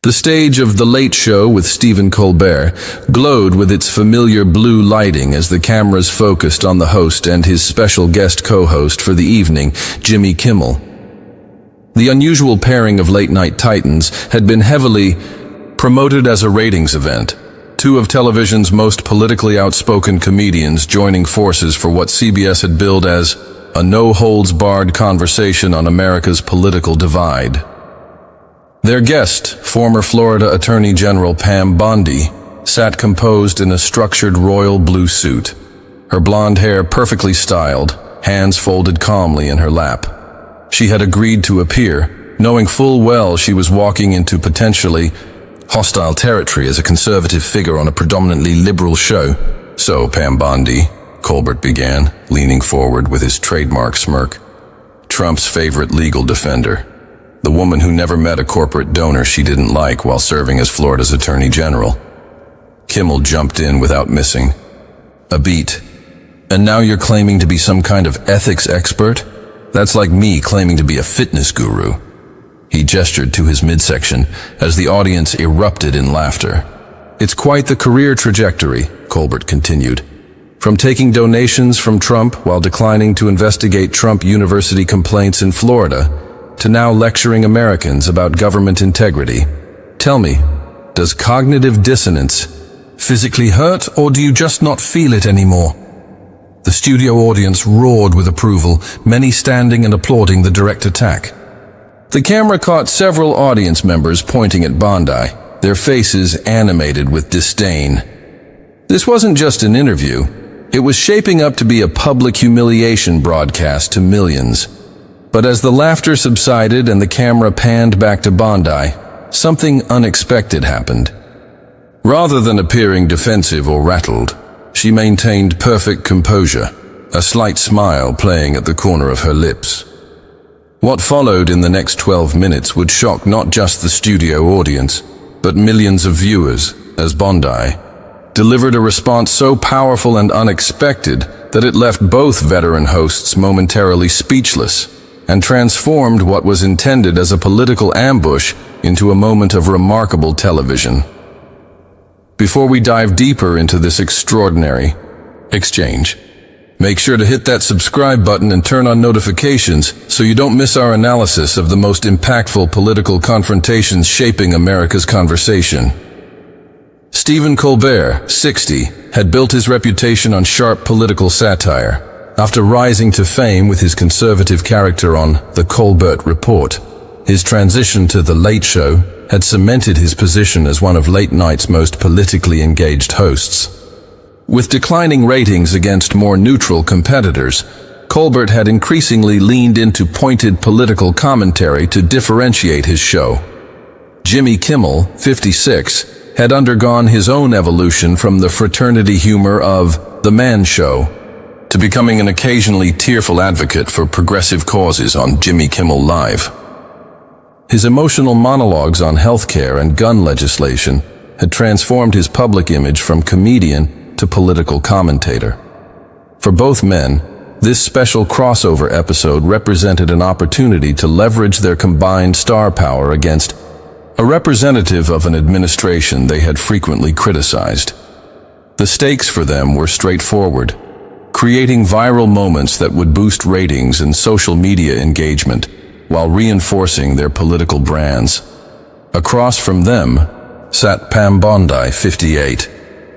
The stage of The Late Show with Stephen Colbert glowed with its familiar blue lighting as the cameras focused on the host and his special guest co-host for the evening, Jimmy Kimmel. The unusual pairing of late-night titans had been heavily promoted as a ratings event, two of television's most politically outspoken comedians joining forces for what CBS had billed as a no-holds-barred conversation on America's political divide. Their guest, former Florida Attorney General Pam Bondi, sat composed in a structured royal blue suit, her blonde hair perfectly styled, hands folded calmly in her lap. She had agreed to appear, knowing full well she was walking into potentially hostile territory as a conservative figure on a predominantly liberal show. "So, Pam Bondi," Colbert began, leaning forward with his trademark smirk, "Trump's favorite legal defender. The woman who never met a corporate donor she didn't like while serving as Florida's Attorney General." Kimmel jumped in without missing a beat. "And now you're claiming to be some kind of ethics expert? That's like me claiming to be a fitness guru." He gestured to his midsection as the audience erupted in laughter. "It's quite the career trajectory," Colbert continued. "From taking donations from Trump while declining to investigate Trump University complaints in Florida, to now lecturing Americans about government integrity. Tell me, does cognitive dissonance physically hurt, or do you just not feel it anymore?" The studio audience roared with approval, many standing and applauding the direct attack. The camera caught several audience members pointing at Bondi, their faces animated with disdain. This wasn't just an interview. It was shaping up to be a public humiliation broadcast to millions. But as the laughter subsided and the camera panned back to Bondi, something unexpected happened. Rather than appearing defensive or rattled, she maintained perfect composure, a slight smile playing at the corner of her lips. What followed in the next 12 minutes would shock not just the studio audience, but millions of viewers, as Bondi delivered a response so powerful and unexpected that it left both veteran hosts momentarily speechless and transformed what was intended as a political ambush into a moment of remarkable television. Before we dive deeper into this extraordinary exchange, make sure to hit that subscribe button and turn on notifications so you don't miss our analysis of the most impactful political confrontations shaping America's conversation. Stephen Colbert, 60, had built his reputation on sharp political satire. After rising to fame with his conservative character on The Colbert Report, his transition to The Late Show had cemented his position as one of late night's most politically engaged hosts. With declining ratings against more neutral competitors, Colbert had increasingly leaned into pointed political commentary to differentiate his show. Jimmy Kimmel, 56, had undergone his own evolution from the fraternity humor of The Man Show to becoming an occasionally tearful advocate for progressive causes on Jimmy Kimmel Live. His emotional monologues on healthcare and gun legislation had transformed his public image from comedian to political commentator. For both men, this special crossover episode represented an opportunity to leverage their combined star power against a representative of an administration they had frequently criticized. The stakes for them were straightforward: creating viral moments that would boost ratings and social media engagement while reinforcing their political brands. Across from them sat Pam Bondi, 58,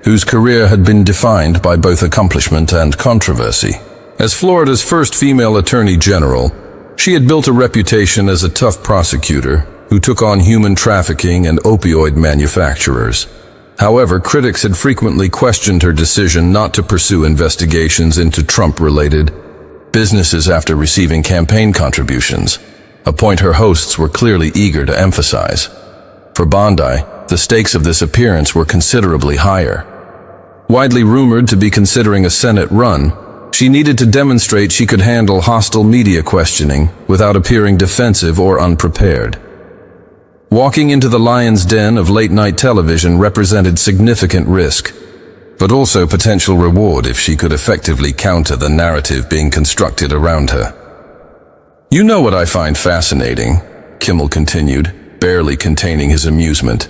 whose career had been defined by both accomplishment and controversy. As Florida's first female attorney general, she had built a reputation as a tough prosecutor who took on human trafficking and opioid manufacturers. However, critics had frequently questioned her decision not to pursue investigations into Trump-related businesses after receiving campaign contributions, a point her hosts were clearly eager to emphasize. For Bondi, the stakes of this appearance were considerably higher. Widely rumored to be considering a Senate run, she needed to demonstrate she could handle hostile media questioning without appearing defensive or unprepared. Walking into the lion's den of late-night television represented significant risk, but also potential reward if she could effectively counter the narrative being constructed around her. "You know what I find fascinating," Kimmel continued, barely containing his amusement,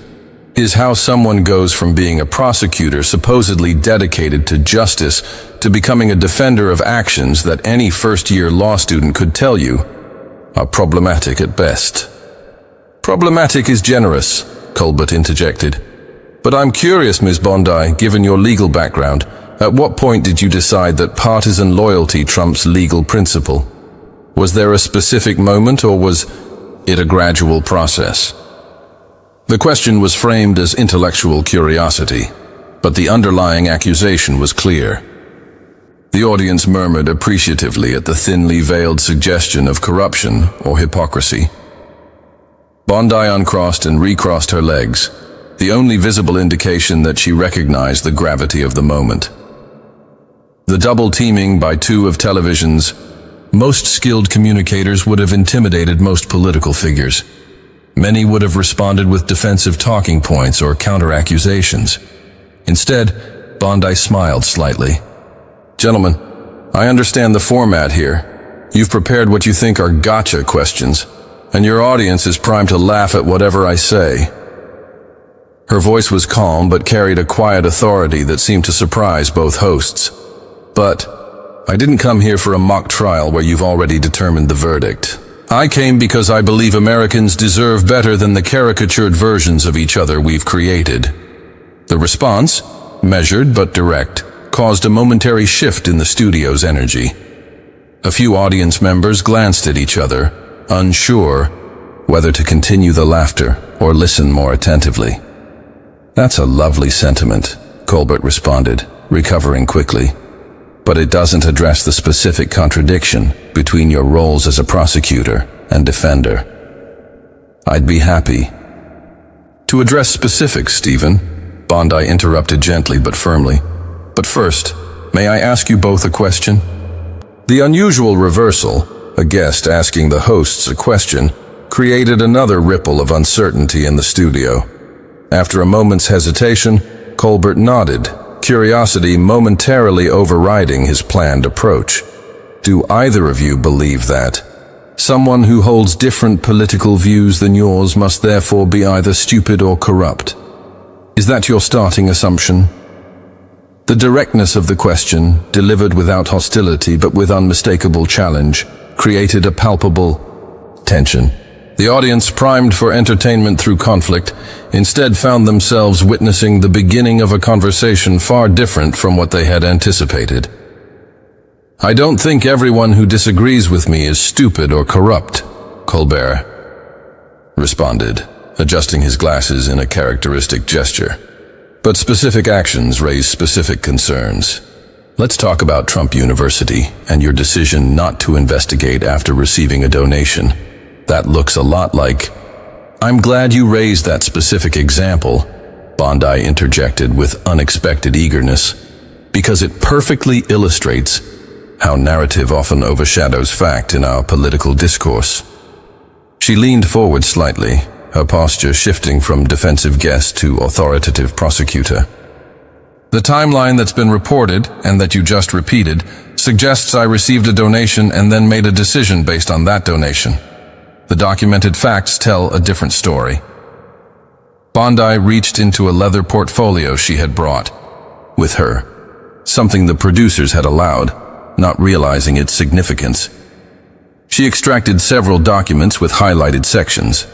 is how someone goes from being a prosecutor supposedly dedicated to justice to becoming a defender of actions that any first-year law student could tell you are problematic at best. Problematic is generous, Colbert interjected. But I'm curious, Ms. Bondi, given your legal background, at what point did you decide that partisan loyalty trumps legal principle? Was there a specific moment, or was it a gradual process? The question was framed as intellectual curiosity, but the underlying accusation was clear. The audience murmured appreciatively at the thinly veiled suggestion of corruption or hypocrisy. Bondi uncrossed and recrossed her legs, the only visible indication that she recognized the gravity of the moment. The double teaming by two of television's most skilled communicators would have intimidated most political figures. Many would have responded with defensive talking points or counter-accusations. Instead, Bondi smiled slightly. Gentlemen, I understand the format here. You've prepared what you think are gotcha questions, and your audience is primed to laugh at whatever I say. Her voice was calm but carried a quiet authority that seemed to surprise both hosts. But I didn't come here for a mock trial where you've already determined the verdict. I came because I believe Americans deserve better than the caricatured versions of each other we've created. The response, measured but direct, caused a momentary shift in the studio's energy. A few audience members glanced at each other, unsure whether to continue the laughter or listen more attentively. That's a lovely sentiment, Colbert responded, recovering quickly. But it doesn't address the specific contradiction between your roles as a prosecutor and defender. I'd be happy to address specifics, Stephen, Bondi interrupted gently but firmly. But first, may I ask you both a question? The unusual reversal, a guest asking the hosts a question, created another ripple of uncertainty in the studio. After a moment's hesitation, Colbert nodded, curiosity momentarily overriding his planned approach. Do either of you believe that someone who holds different political views than yours must therefore be either stupid or corrupt? Is that your starting assumption? The directness of the question, delivered without hostility but with unmistakable challenge, created a palpable tension. The audience, primed for entertainment through conflict, instead found themselves witnessing the beginning of a conversation far different from what they had anticipated. I don't think everyone who disagrees with me is stupid or corrupt, Colbert responded, adjusting his glasses in a characteristic gesture. But specific actions raise specific concerns. Let's talk about Trump University and your decision not to investigate after receiving a donation. That looks a lot like... I'm glad you raised that specific example, Bondi interjected with unexpected eagerness, because it perfectly illustrates how narrative often overshadows fact in our political discourse. She leaned forward slightly, her posture shifting from defensive guest to authoritative prosecutor. The timeline that's been reported, and that you just repeated, suggests I received a donation and then made a decision based on that donation. The documented facts tell a different story. Bondi reached into a leather portfolio she had brought with her, something the producers had allowed, not realizing its significance. She extracted several documents with highlighted sections.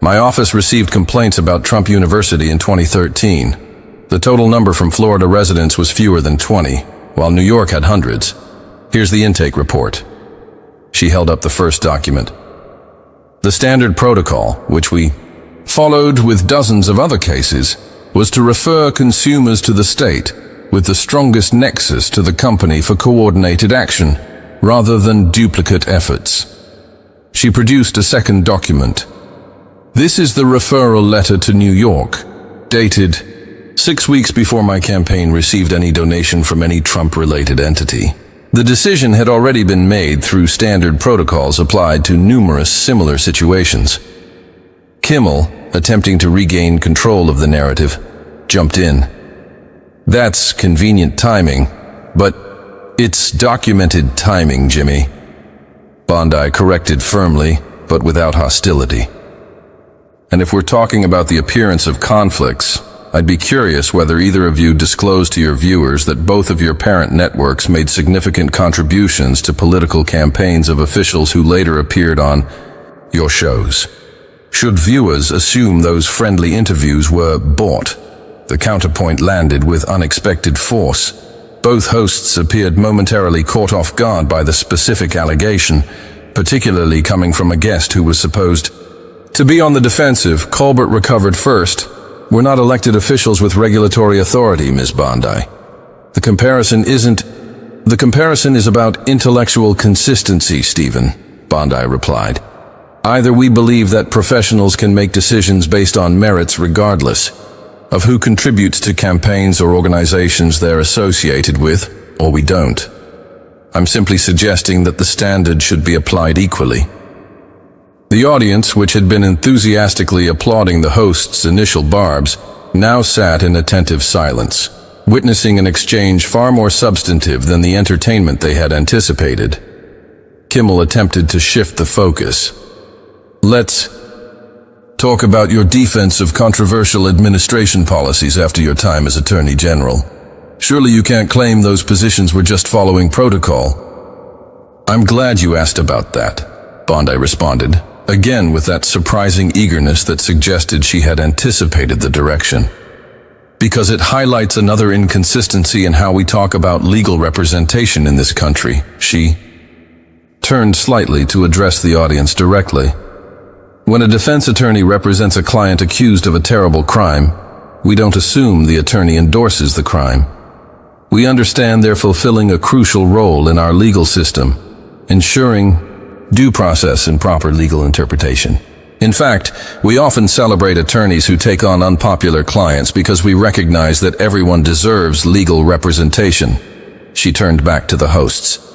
My office received complaints about Trump University in 2013. The total number from Florida residents was fewer than 20, while New York had hundreds. Here's the intake report. She held up the first document. The standard protocol, which we followed with dozens of other cases, was to refer consumers to the state with the strongest nexus to the company for coordinated action, rather than duplicate efforts. She produced a second document. This is the referral letter to New York, dated 6 weeks before my campaign received any donation from any Trump-related entity. The decision had already been made through standard protocols applied to numerous similar situations. Kimmel, attempting to regain control of the narrative, jumped in. That's convenient timing, but it's documented timing, Jimmy. Bondi corrected firmly, but without hostility. And if we're talking about the appearance of conflicts, I'd be curious whether either of you disclosed to your viewers that both of your parent networks made significant contributions to political campaigns of officials who later appeared on your shows. Should viewers assume those friendly interviews were bought? The counterpoint landed with unexpected force. Both hosts appeared momentarily caught off guard by the specific allegation, particularly coming from a guest who was supposed to be on the defensive. Colbert recovered first. We're not elected officials with regulatory authority, Ms. Bondi. The comparison is about intellectual consistency, Stephen, Bondi replied. Either we believe that professionals can make decisions based on merits regardless of who contributes to campaigns or organizations they're associated with, or we don't. I'm simply suggesting that the standard should be applied equally. The audience, which had been enthusiastically applauding the host's initial barbs, now sat in attentive silence, witnessing an exchange far more substantive than the entertainment they had anticipated. Kimmel attempted to shift the focus. Let's talk about your defense of controversial administration policies after your time as Attorney General. Surely you can't claim those positions were just following protocol. I'm glad you asked about that, Bondi responded, again with that surprising eagerness that suggested she had anticipated the direction. Because it highlights another inconsistency in how we talk about legal representation in this country. She turned slightly to address the audience directly. When a defense attorney represents a client accused of a terrible crime, we don't assume the attorney endorses the crime. We understand they're fulfilling a crucial role in our legal system, ensuring due process and proper legal interpretation. In fact, we often celebrate attorneys who take on unpopular clients because we recognize that everyone deserves legal representation. She turned back to the hosts.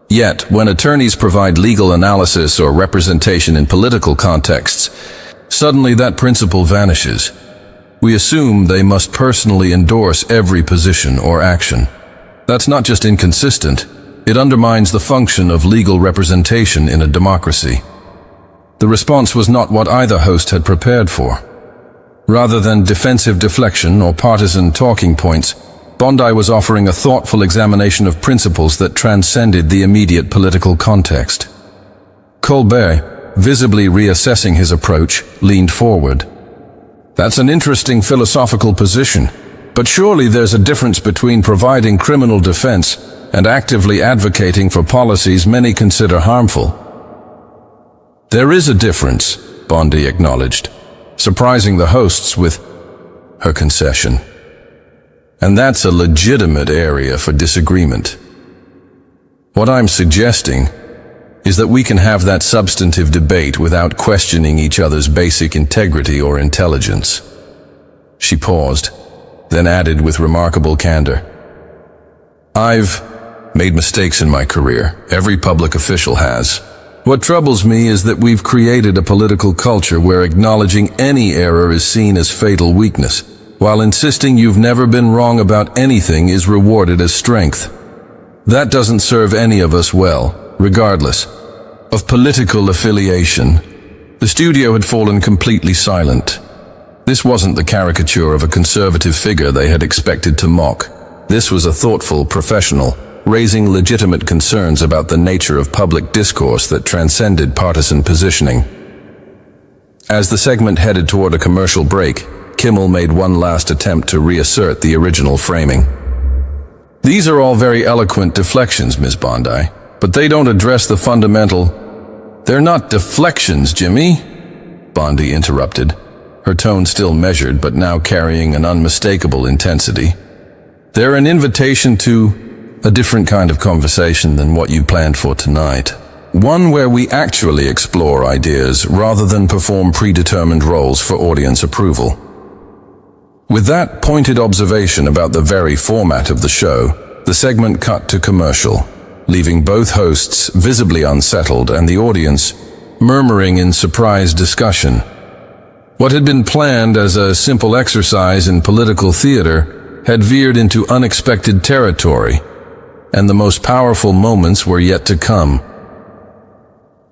Yet, when attorneys provide legal analysis or representation in political contexts, suddenly that principle vanishes. We assume they must personally endorse every position or action. That's not just inconsistent, it undermines the function of legal representation in a democracy. The response was not what either host had prepared for. Rather than defensive deflection or partisan talking points, Bondi was offering a thoughtful examination of principles that transcended the immediate political context. Colbert, visibly reassessing his approach, leaned forward. That's an interesting philosophical position, but surely there's a difference between providing criminal defense and actively advocating for policies many consider harmful. There is a difference, Bondi acknowledged, surprising the hosts with her concession. And that's a legitimate area for disagreement. What I'm suggesting is that we can have that substantive debate without questioning each other's basic integrity or intelligence. She paused, then added with remarkable candor, I've made mistakes in my career. Every public official has. What troubles me is that we've created a political culture where acknowledging any error is seen as fatal weakness, while insisting you've never been wrong about anything is rewarded as strength. That doesn't serve any of us well, regardless of political affiliation. The studio had fallen completely silent. This wasn't the caricature of a conservative figure they had expected to mock. This was a thoughtful professional, raising legitimate concerns about the nature of public discourse that transcended partisan positioning. As the segment headed toward a commercial break, Kimmel made one last attempt to reassert the original framing. These are all very eloquent deflections, Ms. Bondi, but they don't address the fundamental. They're not deflections, Jimmy, Bondi interrupted, her tone still measured but now carrying an unmistakable intensity. They're an invitation to a different kind of conversation than what you planned for tonight. One where we actually explore ideas rather than perform predetermined roles for audience approval. With that pointed observation about the very format of the show, the segment cut to commercial, leaving both hosts visibly unsettled and the audience murmuring in surprised discussion. What had been planned as a simple exercise in political theater had veered into unexpected territory, and the most powerful moments were yet to come.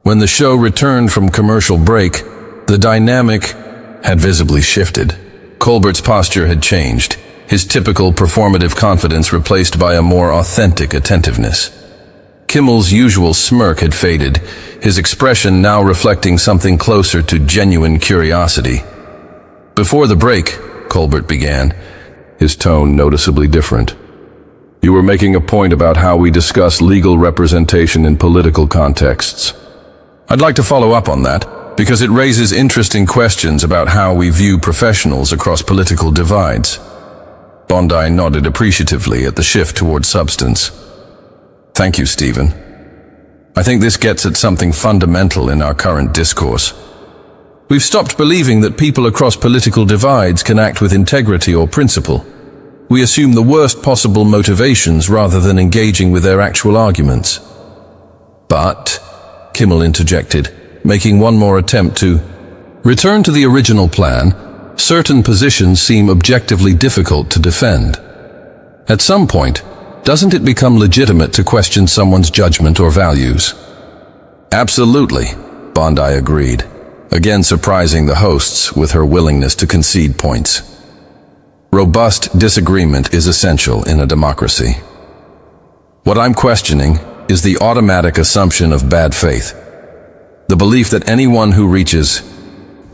When the show returned from commercial break, The dynamic had visibly shifted. Colbert's posture had changed, his typical performative confidence replaced by a more authentic attentiveness. Kimmel's usual smirk had faded, his expression now reflecting something closer to genuine curiosity. "Before the break," Colbert began, his tone noticeably different, "you were making a point about how we discuss legal representation in political contexts. I'd like to follow up on that, because it raises interesting questions about how we view professionals across political divides." Bondi nodded appreciatively at the shift toward substance. "Thank you, Stephen. I think this gets at something fundamental in our current discourse. We've stopped believing that people across political divides can act with integrity or principle. We assume the worst possible motivations rather than engaging with their actual arguments." "But," Kimmel interjected, making one more attempt to return to the original plan, "certain positions seem objectively difficult to defend. At some point, doesn't it become legitimate to question someone's judgment or values?" "Absolutely," Bondi agreed, again surprising the hosts with her willingness to concede points. "Robust disagreement is essential in a democracy. What I'm questioning is the automatic assumption of bad faith. The belief that anyone who reaches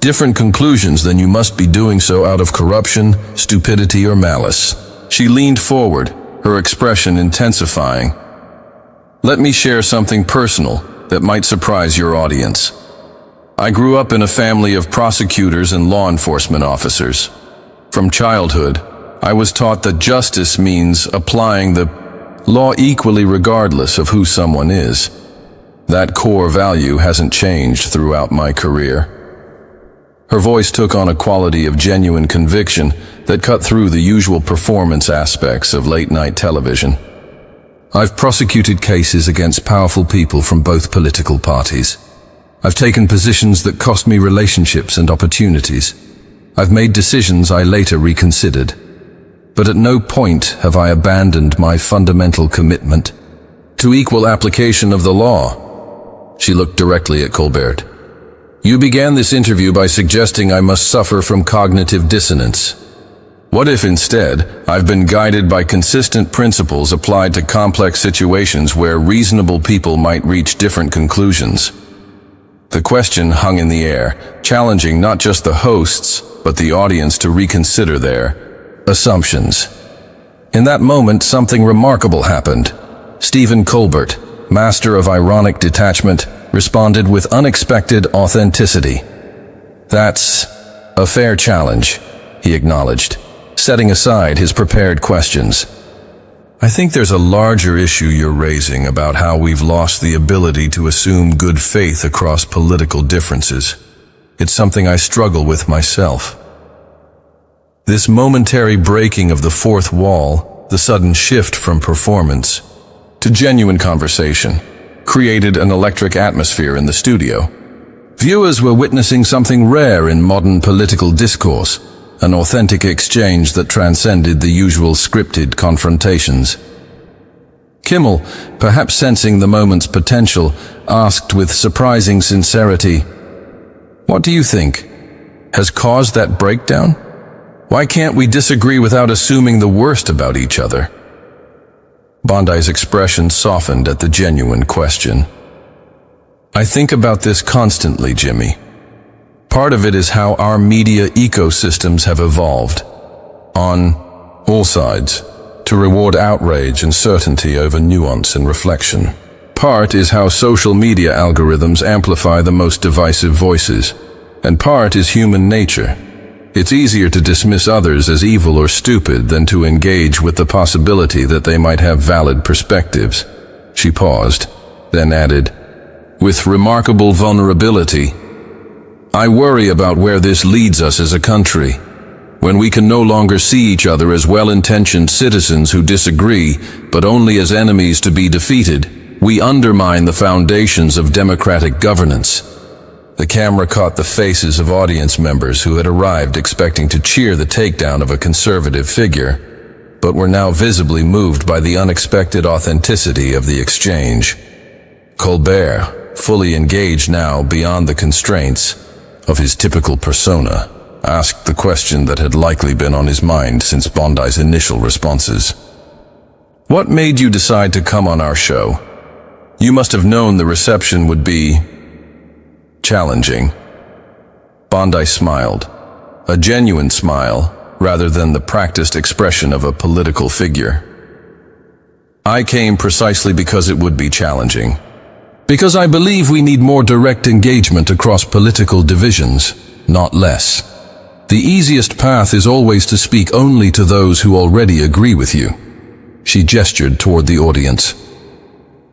different conclusions than you must be doing so out of corruption, stupidity, or malice." She leaned forward, her expression intensifying. "Let me share something personal that might surprise your audience. I grew up in a family of prosecutors and law enforcement officers. From childhood, I was taught that justice means applying the law equally regardless of who someone is. That core value hasn't changed throughout my career." Her voice took on a quality of genuine conviction that cut through the usual performance aspects of late-night television. "I've prosecuted cases against powerful people from both political parties. I've taken positions that cost me relationships and opportunities. I've made decisions I later reconsidered. But at no point have I abandoned my fundamental commitment to equal application of the law." She looked directly at Colbert. "You began this interview by suggesting I must suffer from cognitive dissonance. What if instead I've been guided by consistent principles applied to complex situations where reasonable people might reach different conclusions?" The question hung in the air, challenging not just the hosts, but the audience to reconsider their assumptions. In that moment, something remarkable happened. Stephen Colbert, master of ironic detachment, responded with unexpected authenticity. "That's a fair challenge," he acknowledged, setting aside his prepared questions. "I think there's a larger issue you're raising about how we've lost the ability to assume good faith across political differences. It's something I struggle with myself." This momentary breaking of the fourth wall, the sudden shift from performance to genuine conversation, created an electric atmosphere in the studio. Viewers were witnessing something rare in modern political discourse, an authentic exchange that transcended the usual scripted confrontations. Kimmel, perhaps sensing the moment's potential, asked with surprising sincerity, "What do you think has caused that breakdown? Why can't we disagree without assuming the worst about each other?" Bondi's expression softened at the genuine question. "I think about this constantly, Jimmy. Part of it is how our media ecosystems have evolved, on all sides, to reward outrage and certainty over nuance and reflection. Part is how social media algorithms amplify the most divisive voices, and part is human nature. It's easier to dismiss others as evil or stupid than to engage with the possibility that they might have valid perspectives." She paused, then added, with remarkable vulnerability, "I worry about where this leads us as a country. When we can no longer see each other as well-intentioned citizens who disagree, but only as enemies to be defeated, we undermine the foundations of democratic governance." The camera caught the faces of audience members who had arrived expecting to cheer the takedown of a conservative figure, but were now visibly moved by the unexpected authenticity of the exchange. Colbert, fully engaged now beyond the constraints, of his typical persona, asked the question that had likely been on his mind since Bondi's initial responses. "What made you decide to come on our show? You must have known the reception would be challenging." Bondi smiled, a genuine smile rather than the practiced expression of a political figure. "I came precisely because it would be challenging. Because I believe we need more direct engagement across political divisions, not less. The easiest path is always to speak only to those who already agree with you." She gestured toward the audience.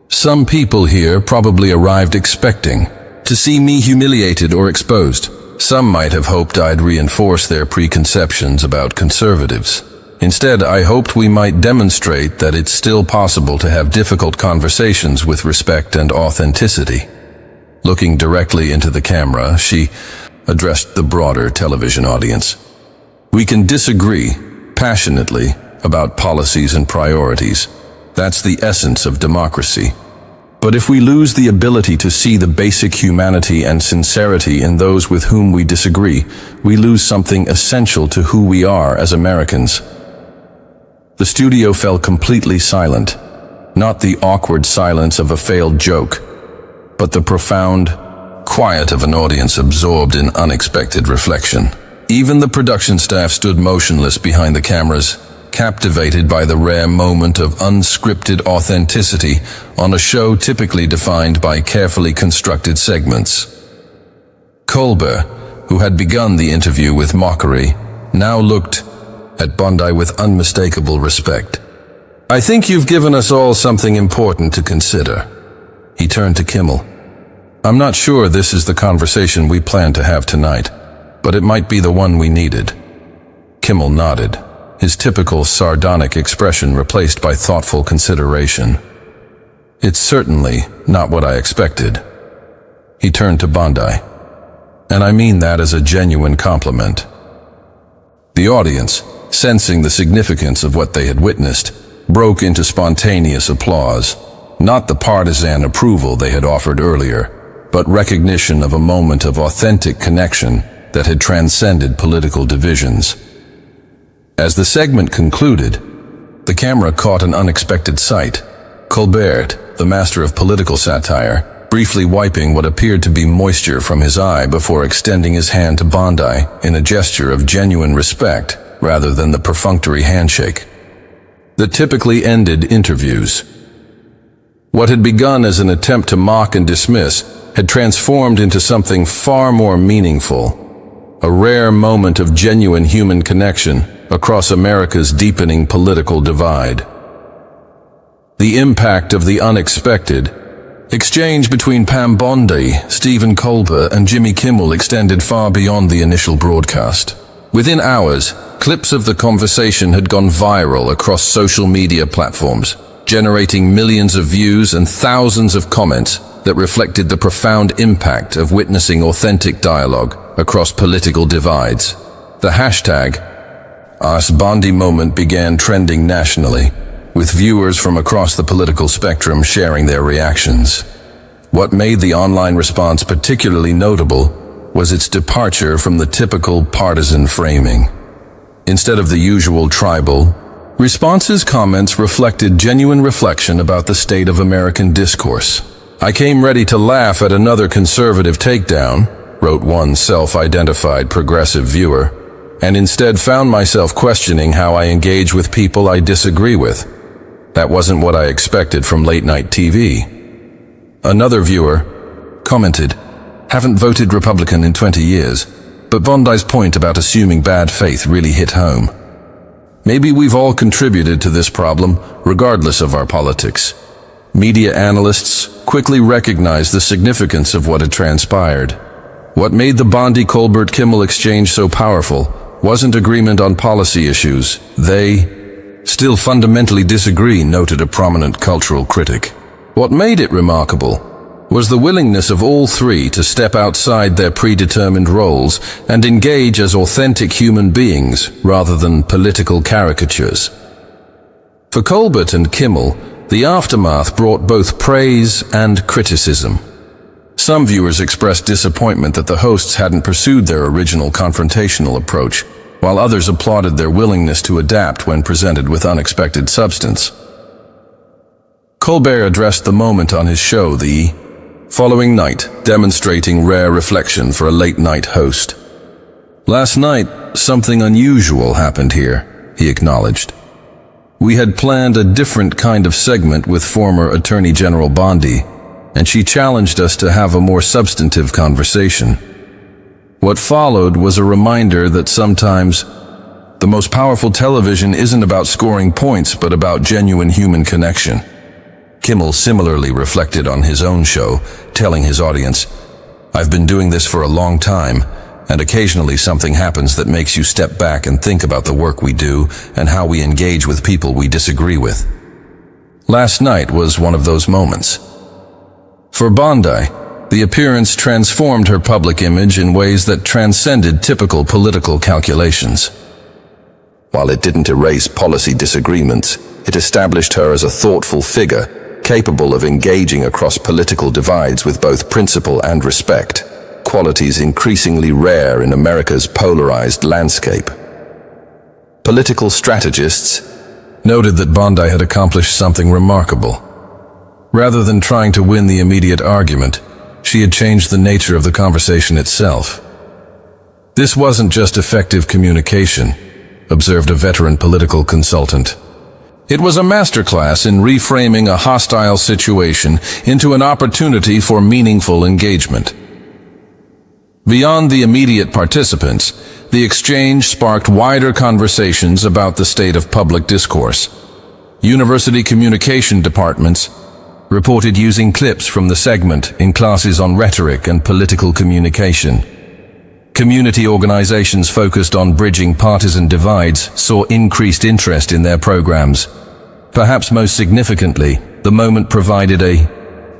"Some people here probably arrived expecting to see me humiliated or exposed. Some might have hoped I'd reinforce their preconceptions about conservatives. Instead, I hoped we might demonstrate that it's still possible to have difficult conversations with respect and authenticity." Looking directly into the camera, she addressed the broader television audience. "We can disagree passionately about policies and priorities. That's the essence of democracy. But if we lose the ability to see the basic humanity and sincerity in those with whom we disagree, we lose something essential to who we are as Americans." The studio fell completely silent, not the awkward silence of a failed joke, but the profound quiet of an audience absorbed in unexpected reflection. Even the production staff stood motionless behind the cameras, captivated by the rare moment of unscripted authenticity on a show typically defined by carefully constructed segments. Colbert, who had begun the interview with mockery, now looked at Bondi with unmistakable respect. "I think you've given us all something important to consider." He turned to Kimmel. "I'm not sure this is the conversation we planned to have tonight, but it might be the one we needed." Kimmel nodded, his typical sardonic expression replaced by thoughtful consideration. "It's certainly not what I expected." He turned to Bondi. "And I mean that as a genuine compliment." The audience, sensing the significance of what they had witnessed, broke into spontaneous applause, not the partisan approval they had offered earlier, but recognition of a moment of authentic connection that had transcended political divisions. As the segment concluded, the camera caught an unexpected sight. Colbert, the master of political satire, briefly wiping what appeared to be moisture from his eye before extending his hand to Bondi in a gesture of genuine respect rather than the perfunctory handshake that typically ended interviews. What had begun as an attempt to mock and dismiss had transformed into something far more meaningful, a rare moment of genuine human connection across America's deepening political divide. The impact of the unexpected exchange between Pam Bondi, Stephen Colbert, and Jimmy Kimmel extended far beyond the initial broadcast. Within hours, clips of the conversation had gone viral across social media platforms, generating millions of views and thousands of comments that reflected the profound impact of witnessing authentic dialogue across political divides. The hashtag #AskBondiMoment began trending nationally, with viewers from across the political spectrum sharing their reactions. What made the online response particularly notable was its departure from the typical partisan framing. Instead of the usual tribal, responses' comments reflected genuine reflection about the state of American discourse. "I came ready to laugh at another conservative takedown," wrote one self-identified progressive viewer, "and instead found myself questioning how I engage with people I disagree with. That wasn't what I expected from late-night TV." Another viewer commented, "Haven't voted Republican in 20 years, but Bondi's point about assuming bad faith really hit home. Maybe we've all contributed to this problem, regardless of our politics." Media analysts quickly recognized the significance of what had transpired. What made the Bondi-Colbert-Kimmel exchange so powerful wasn't agreement on policy issues. They still fundamentally disagree, noted a prominent cultural critic. What made it remarkable was the willingness of all three to step outside their predetermined roles and engage as authentic human beings rather than political caricatures. For Colbert and Kimmel, the aftermath brought both praise and criticism. Some viewers expressed disappointment that the hosts hadn't pursued their original confrontational approach, while others applauded their willingness to adapt when presented with unexpected substance. Colbert addressed the moment on his show the following night, demonstrating rare reflection for a late-night host. "Last night, something unusual happened here," he acknowledged. "We had planned a different kind of segment with former Attorney General Bondi, and she challenged us to have a more substantive conversation. What followed was a reminder that sometimes the most powerful television isn't about scoring points, but about genuine human connection." Kimmel similarly reflected on his own show, telling his audience, "I've been doing this for a long time, and occasionally something happens that makes you step back and think about the work we do and how we engage with people we disagree with." Last night was one of those moments. For Bondi, the appearance transformed her public image in ways that transcended typical political calculations. While it didn't erase policy disagreements, it established her as a thoughtful figure, capable of engaging across political divides with both principle and respect, qualities increasingly rare in America's polarized landscape. Political strategists noted that Bondi had accomplished something remarkable. Rather than trying to win the immediate argument, she had changed the nature of the conversation itself. "This wasn't just effective communication," observed a veteran political consultant. "It was a masterclass in reframing a hostile situation into an opportunity for meaningful engagement." Beyond the immediate participants, the exchange sparked wider conversations about the state of public discourse. University communication departments reported using clips from the segment in classes on rhetoric and political communication. Community organizations focused on bridging partisan divides saw increased interest in their programs. Perhaps most significantly, the moment provided a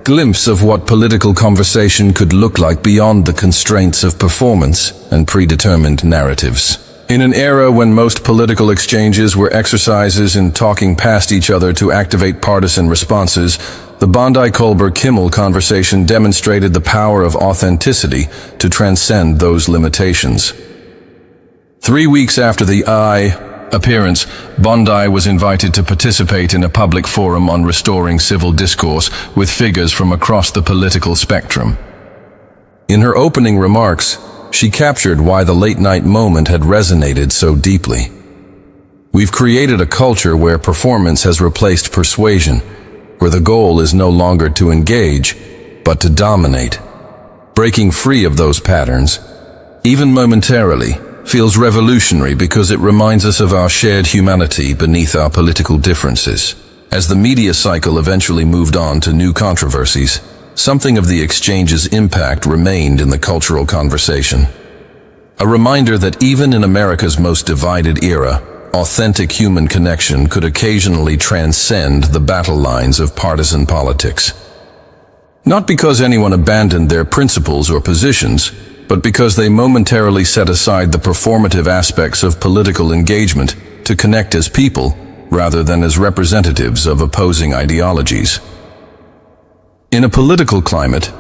glimpse of what political conversation could look like beyond the constraints of performance and predetermined narratives. In an era when most political exchanges were exercises in talking past each other to activate partisan responses, the Bondi-Colbert-Kimmel conversation demonstrated the power of authenticity to transcend those limitations. 3 weeks after the appearance, Bondi was invited to participate in a public forum on restoring civil discourse with figures from across the political spectrum. In her opening remarks, she captured why the late-night moment had resonated so deeply. "We've created a culture where performance has replaced persuasion, where the goal is no longer to engage, but to dominate. Breaking free of those patterns, even momentarily, feels revolutionary because it reminds us of our shared humanity beneath our political differences." As the media cycle eventually moved on to new controversies, something of the exchange's impact remained in the cultural conversation. A reminder that even in America's most divided era, authentic human connection could occasionally transcend the battle lines of partisan politics. Not because anyone abandoned their principles or positions, but because they momentarily set aside the performative aspects of political engagement to connect as people rather than as representatives of opposing ideologies. In a political climate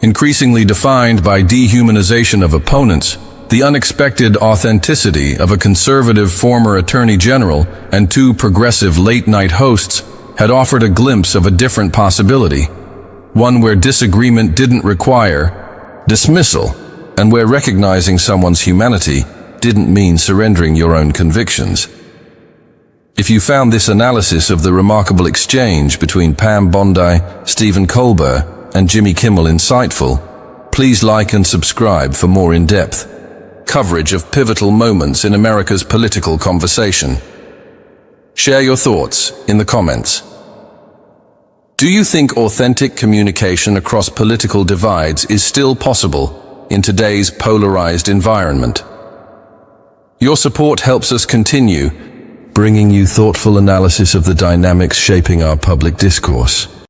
increasingly defined by dehumanization of opponents, the unexpected authenticity of a conservative former attorney general and 2 progressive late-night hosts had offered a glimpse of a different possibility, one where disagreement didn't require dismissal, and where recognizing someone's humanity didn't mean surrendering your own convictions. If you found this analysis of the remarkable exchange between Pam Bondi, Stephen Colbert, and Jimmy Kimmel insightful, please like and subscribe for more in-depth coverage of pivotal moments in America's political conversation. Share your thoughts in the comments. Do you think authentic communication across political divides is still possible in today's polarized environment? Your support helps us continue bringing you thoughtful analysis of the dynamics shaping our public discourse.